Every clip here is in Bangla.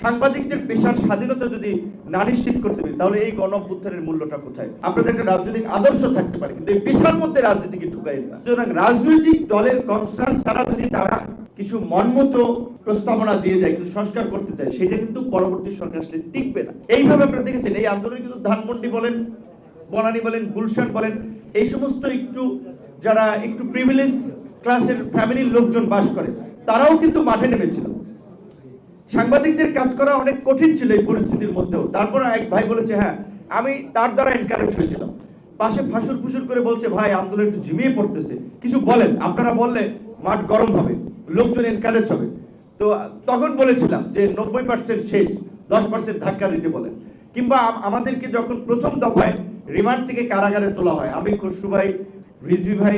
সাংবাদিকদের পেশার স্বাধীনতা যদি না নিশ্চিত করতে পারি তাহলে এই গণ-অভ্যুত্থানের মূল্যটা কোথায়? আপনাদের একটা রাজনৈতিক আদর্শ থাকতে পারে, কিন্তু এই পেশার মধ্যে রাজনীতিকে ঢুকাইন না। সুতরাং রাজনৈতিক দলের কনসার্ন ছাড়া যদি তারা কিছু মনমতো প্রস্তাবনা দিয়ে যায়, কিছু সংস্কার করতে চায়, সেটা কিন্তু পরবর্তী সরকার আসলে টিকবে না। এইভাবে আপনারা দেখেছেন এই আন্দোলনে কিন্তু ধানমন্ডি বলেন, বনানী বলেন, গুলশান বলেন, এই সমস্ত যারা একটু প্রিভিলেজ ক্লাসের ফ্যামিলির লোকজন বাস করে তারাও কিন্তু মাঠে নেমেছিল। সাংবাদিকদের কাজ করা অনেক কঠিন ছিল এই পরিস্থিতির মধ্যেও। তারপর এক ভাই বলেছে, হ্যাঁ আমি তার দ্বারা এনকারেজ হয়েছিলাম। পাশে ফাঁসুর ফুসুর করে বলছে, ভাই আন্দোলন একটু ঝিমিয়ে পড়তেছে, কিছু বলেন, আপনারা বললে মাঠ গরম হবে, লোকজন এনকারেজ হবে। তো তখন বলেছিলাম যে 90% শেষ, 10% ধাক্কা দিতে বলেন। কিংবা আমাদেরকে যখন প্রথম দফায় রিমান্ড থেকে কারাগারে তোলা হয়, আমি খসরু ভাই, রিজভী ভাই,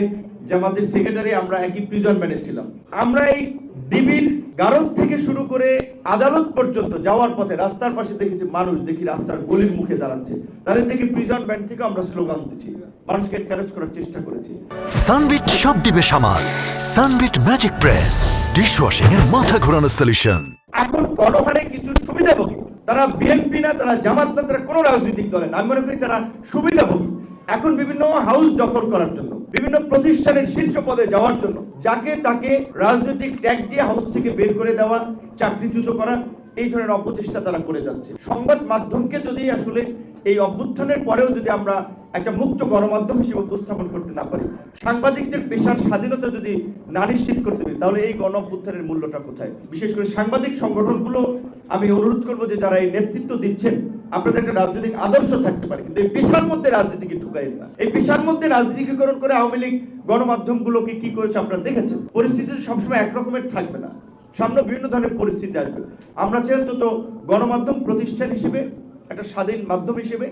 জামাতের সেক্রেটারি, আমরা একই প্রিজন ব্যানে ছিলাম। আমরা এই ডিবির গারদ থেকে শুরু করে আদালত পর্যন্ত যাওয়ার পথে রাস্তার পাশে দেখেছি মানুষ, দেখি রাস্তার গলির মুখে দাঁড়াচ্ছে, তাদের দেখি প্রিজন ব্যান্ড থেকে আমরা স্লোগান দিচ্ছি, মানুষকে এনকারেজ করার চেষ্টা করেছি। সানবিট সব দিবে সামাল। সানবিট ম্যাজিক প্রেস ডিশওয়াশিং এর মাথা ঘোরানো সলিউশন। এখন গণহারে কিছু সুবিধাভোগী, তারা বিএনপি না, তারা জামাত না, তারা কোনো রাজনৈতিক দলে না, আমি মনে করি তারা সুবিধাভোগী। এখন বিভিন্ন হাউস দখল করার জন্য, বিভিন্ন প্রতিষ্ঠানের শীর্ষ পদে যাওয়ার জন্য যাকে তাকে রাজনৈতিক ট্যাগ দিয়ে হাউস থেকে বের করে দেওয়া, চাকরিচ্যুত করা, এই ধরনের অপচেষ্টা তারা করে যাচ্ছে। সংবাদ মাধ্যমকে যদি আসলে এই অভ্যুত্থানের পরেও যদি আমরা একটা মুক্ত গণমাধ্যম হিসেবে উপস্থাপন করতে না পারি, সাংবাদিকদের পেশার স্বাধীনতা যদি না নিশ্চিত করতে পারি, তাহলে এই গণ-অভ্যুত্থানের মূল্যটা কোথায়? বিশেষ করে সাংবাদিক সংগঠনগুলো আমি অনুরোধ করবো যে যারা এই নেতৃত্ব দিচ্ছেন, আপনাদের একটা রাজনৈতিক আদর্শ থাকতে পারে, কিন্তু এই পেশার মধ্যে রাজনীতিকে ঢুকাইন না। এই পেশার মধ্যে রাজনীতিকরণ করে আওয়ামী লীগ গণমাধ্যমগুলোকে কি করেছে আপনারা দেখেছেন। পরিস্থিতি সবসময় একরকমের থাকবে না, সামনে বিভিন্ন ধরনের পরিস্থিতি আসবে। আমরা চাই অন্তত গণমাধ্যম প্রতিষ্ঠান হিসেবে, একটা স্বাধীন মাধ্যম হিসেবে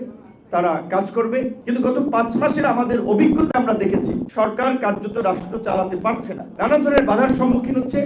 তারা কাজ করবে। কিন্তু গত 5 মাসের আমাদের অভিজ্ঞতা আমরা দেখেছি, সরকার কার্যত রাষ্ট্র চালাতে পারছে না, নানান ধরনের বাধার সম্মুখীন হচ্ছে।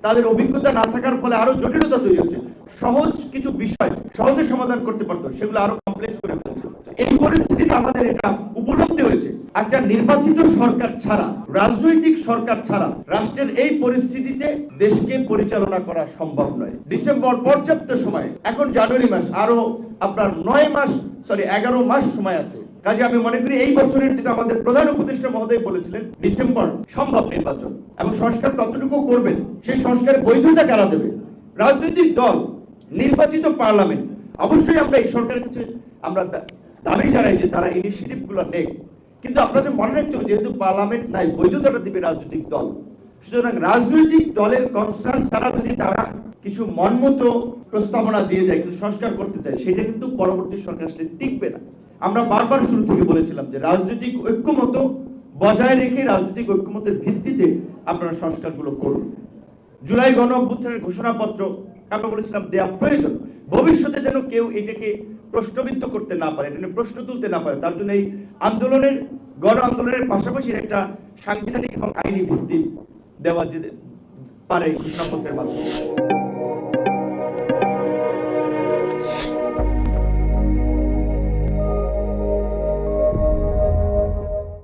তাদের অভিজ্ঞতা না থাকার ফলে আরো জটিলতা তৈরি হচ্ছে। সহজ কিছু বিষয় সহজে সমাধান করতে পারতো, সেগুলো আরো কমপ্লেক্স করে ফেলছে। এই পরিস্থিতিতে আমাদের এটা উপলব্ধি হয়েছে, একটা নির্বাচিত সরকার ছাড়া, রাজনৈতিক সরকার ছাড়া রাষ্ট্রের এই পরিস্থিতিতে দেশকে পরিচালনা করা সম্ভব নয়। ডিসেম্বর পর্যাপ্ত সময়, এখন জানুয়ারি মাস, আরো আপনার 11 মাস সময় আছে। কাজে আমি মনে করি এই বছরের, যেটা আমাদের প্রধান উপদেষ্টা মহোদয় বলেছিলেন, ডিসেম্বর সম্ভব নির্বাচন, এবং সংস্কার কতটুকু করবেন, সেই সংস্কারের বৈধতা কারা দেবে? রাজনৈতিক দল, নির্বাচিত পার্লামেন্ট। অবশ্যই আমরা এই সরকারের কাছে আমরা দাবি জানাই যে তারা ইনিশিয়েটিভগুলো নেক, কিন্তু আপনাদের মনে রাখতে হবে যেহেতু পার্লামেন্ট নাই, বৈধতাটা দিবে রাজনৈতিক দল। সুতরাং রাজনৈতিক দলের কনসার্ন ছাড়া যদি তারা কিছু মনমতো প্রস্তাবনা দিয়ে যায়, কিছু সংস্কার করতে চায়, সেটা কিন্তু পরবর্তী সরকার আসলে টিকবে না। আমরা বারবার শুরু থেকে বলেছিলাম যে রাজনৈতিক ঐক্যমত বজায় রেখে, রাজনৈতিক ঐক্যমতের ভিত্তিতে আপনারা সংস্কারগুলো করুন। জুলাই গণ-অভ্যুত্থানের ঘোষণাপত্র আমরা বলেছিলাম দেওয়া প্রয়োজন, ভবিষ্যতে যেন কেউ এটাকে প্রশ্নবিদ্ধ করতে না পারে, এটা নিয়ে প্রশ্ন তুলতে না পারে, তার জন্য এই আন্দোলনের, গণ আন্দোলনের পাশাপাশি একটা সাংবিধানিক এবং আইনি ভিত্তি দেওয়া যেতে পারে ঘোষণাপত্রের মাধ্যমে।